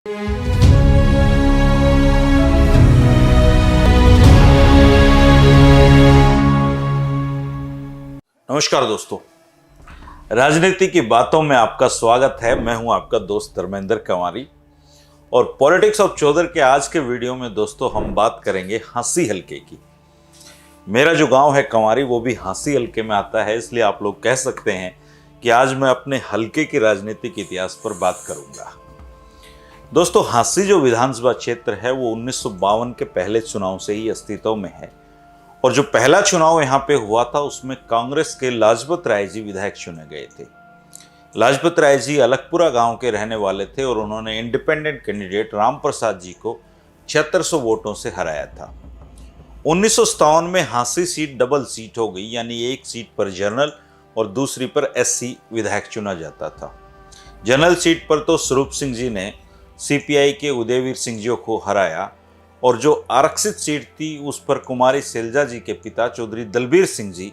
नमस्कार दोस्तों, राजनीति की बातों में आपका स्वागत है। मैं हूं आपका दोस्त धर्मेंद्र कंवारी और पॉलिटिक्स ऑफ चौधर के आज के वीडियो में दोस्तों हम बात करेंगे हांसी हलके की। मेरा जो गांव है कंवारी वो भी हांसी हलके में आता है, इसलिए आप लोग कह सकते हैं कि आज मैं अपने हलके की राजनीतिक इतिहास पर बात करूंगा। दोस्तों, हांसी जो विधानसभा क्षेत्र है वो 1952 के पहले चुनाव से ही अस्तित्व में है और जो पहला चुनाव यहाँ पे हुआ था उसमें कांग्रेस के लाजपत राय जी विधायक चुने गए थे। लाजपत राय जी अलकपुरा गांव के रहने वाले थे और उन्होंने इंडिपेंडेंट कैंडिडेट राम प्रसाद जी को 7600 वोटों से हराया था। 1957 में हांसी सीट डबल सीट हो गई, यानी एक सीट पर जनरल और दूसरी पर एससी विधायक चुना जाता था। जनरल सीट पर तो स्वरूप सिंह जी ने सीपीआई के उदयवीर सिंह जी को हराया और जो आरक्षित सीट थी उस पर कुमारी सैलजा जी के पिता चौधरी दलबीर सिंह जी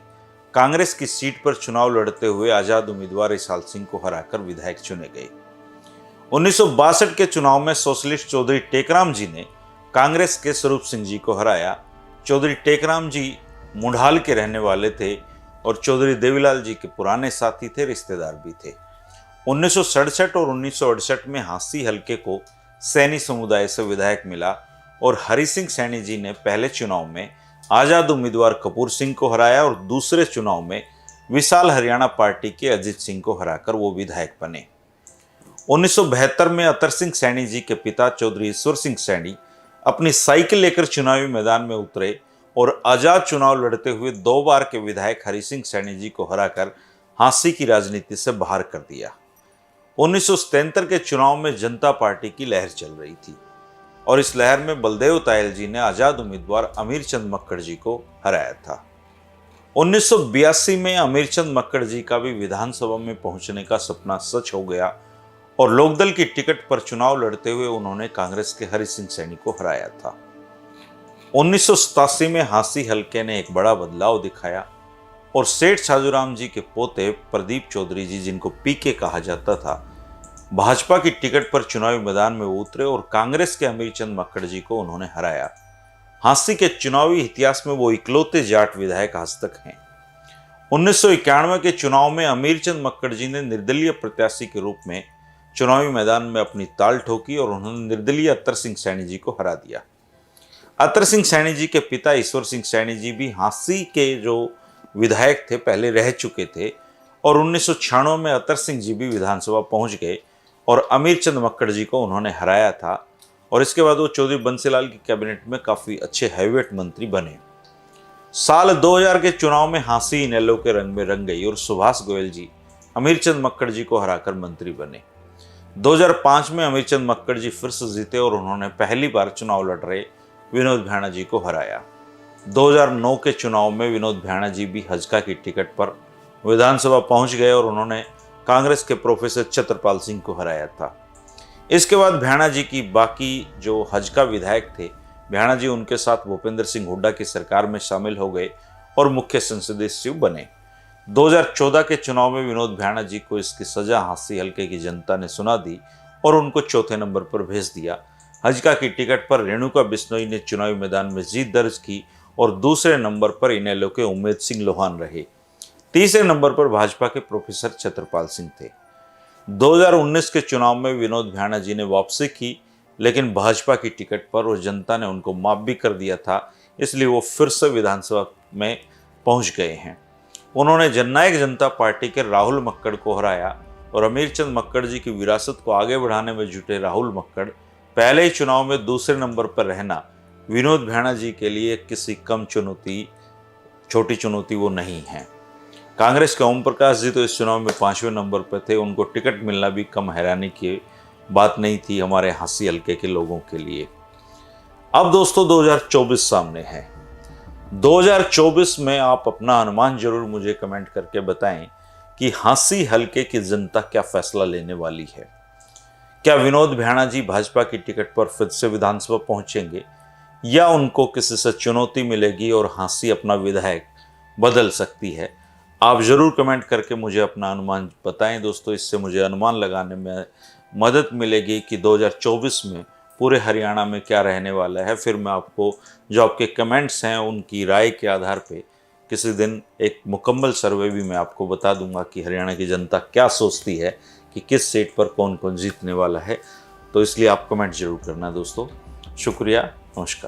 कांग्रेस की सीट पर चुनाव लड़ते हुए आजाद उम्मीदवार इसाल सिंह को हराकर विधायक चुने गए। 1962 के चुनाव में सोशलिस्ट चौधरी टेकराम जी ने कांग्रेस के स्वरूप सिंह जी को हराया। चौधरी टेकराम जी मुंडाल के रहने वाले थे और चौधरी देवीलाल जी के पुराने साथी थे, रिश्तेदार भी थे। 1967 और 1968 में हांसी हलके को सैनी समुदाय से विधायक मिला और हरि सिंह सैनी जी ने पहले चुनाव में आजाद उम्मीदवार कपूर सिंह को हराया और दूसरे चुनाव में विशाल हरियाणा पार्टी के अजीत सिंह को हराकर वो विधायक बने। 1972 में अतर सिंह सैनी जी के पिता चौधरी ईश्वर सिंह सैनी अपनी साइकिल लेकर चुनावी मैदान में उतरे और आजाद चुनाव लड़ते हुए 2 बार के विधायक हरि सिंह सैनी जी को हराकर हांसी की राजनीति से बाहर कर दिया। 1977 के चुनाव में जनता पार्टी की लहर चल रही थी और इस लहर में बलदेव तायल जी ने आजाद उम्मीदवार अमीर चंद मक्कड़ जी को हराया था। 1982 में अमीर चंद मक्कड़ जी का भी विधानसभा में पहुंचने का सपना सच हो गया और लोकदल की टिकट पर चुनाव लड़ते हुए उन्होंने कांग्रेस के हरि सिंह सैनी को हराया था। 1987 में हांसी हलके ने एक बड़ा बदलाव दिखाया और सेठ छाजूराम जी के पोते प्रदीप चौधरी जी, जिनको पीके कहा जाता था, भाजपा की टिकट पर चुनावी मैदान में उतरे और कांग्रेस के अमीर चंद मक्कड़ जी को उन्होंने हराया। हांसी के चुनावी इतिहास में वो इकलौते जाट विधायक आज तक हैं। 1991 के चुनाव में अमीर चंद मक्कड़ जी ने निर्दलीय प्रत्याशी के रूप में चुनावी मैदान में अपनी ताल ठोकी और उन्होंने निर्दलीय अतर सिंह सैनी जी को हरा दिया। अतर सिंह सैनी जी के पिता ईश्वर सिंह सैनी जी भी हांसी के जो विधायक थे पहले रह चुके थे और 1996 में अतर सिंह जी भी विधानसभा पहुंच गए और अमीर चंद मक्कड़ जी को उन्होंने हराया था और इसके बाद वो चौधरी बंसीलाल की कैबिनेट में काफ़ी अच्छे हैवीवेट मंत्री बने। साल 2000 के चुनाव में हांसी इनेलो के रंग में रंग गई और सुभाष गोयल जी अमीर चंद मक्कड़ जी को हराकर मंत्री बने। 2005 में अमीर चंद मक्कड़ जी फिर से जीते और उन्होंने पहली बार चुनाव लड़ रहे विनोद भ्याणा जी को हराया। 2009 के चुनाव में विनोद भ्याणा जी भी हजका की टिकट पर विधानसभा पहुंच गए और उन्होंने कांग्रेस के प्रोफेसर छत्रपाल सिंह को हराया था। इसके बाद भ्याणा जी की बाकी जो हजका विधायक थे, भ्याणा जी उनके साथ भूपेंद्र सिंह हुड्डा की सरकार में शामिल हो गए और मुख्य संसदीय सचिव बने। 2014 के चुनाव में विनोद भ्याणा जी को इसकी सजा हांसी हलके की जनता ने सुना दी और उनको चौथे नंबर पर भेज दिया। हजका की टिकट पर रेणुका बिश्नोई ने चुनावी मैदान में जीत दर्ज की और दूसरे नंबर पर इनेलो के उम्मेद सिंह लोहान रहे। तीसरे नंबर पर भाजपा के प्रोफेसर छत्रपाल सिंह थे। 2019 के चुनाव में विनोद भ्याणा जी ने वापसी की, लेकिन भाजपा की टिकट पर और जनता ने उनको माफ भी कर दिया था, इसलिए वो फिर से विधानसभा में पहुंच गए हैं। उन्होंने जननायक जनता पार्टी के राहुल मक्कड़ को हराया और अमीर चंद मक्कड़ जी की विरासत को आगे बढ़ाने में जुटे राहुल मक्कड़ पहले ही चुनाव में दूसरे नंबर पर रहना विनोद भ्याणा जी के लिए किसी छोटी चुनौती वो नहीं है। कांग्रेस के ओम प्रकाश जी तो इस चुनाव में 5वें नंबर पर थे, उनको टिकट मिलना भी कम हैरानी की बात नहीं थी हमारे हांसी हलके के लोगों के लिए। अब दोस्तों 2024 सामने है। 2024 में आप अपना अनुमान जरूर मुझे कमेंट करके बताएं कि हांसी हलके की जनता क्या फैसला लेने वाली है। क्या विनोद भ्याणा जी भाजपा की टिकट पर फिर से विधानसभा पहुंचेंगे या उनको किसी से चुनौती मिलेगी और हांसी अपना विधायक बदल सकती है? आप जरूर कमेंट करके मुझे अपना अनुमान बताएं दोस्तों, इससे मुझे अनुमान लगाने में मदद मिलेगी कि 2024 में पूरे हरियाणा में क्या रहने वाला है। फिर मैं आपको जो आपके कमेंट्स हैं उनकी राय के आधार पे किसी दिन एक मुकम्मल सर्वे भी मैं आपको बता दूंगा कि हरियाणा की जनता क्या सोचती है कि किस सीट पर कौन कौन जीतने वाला है। तो इसलिए आप कमेंट जरूर करना दोस्तों। शुक्रिया, नमस्कार।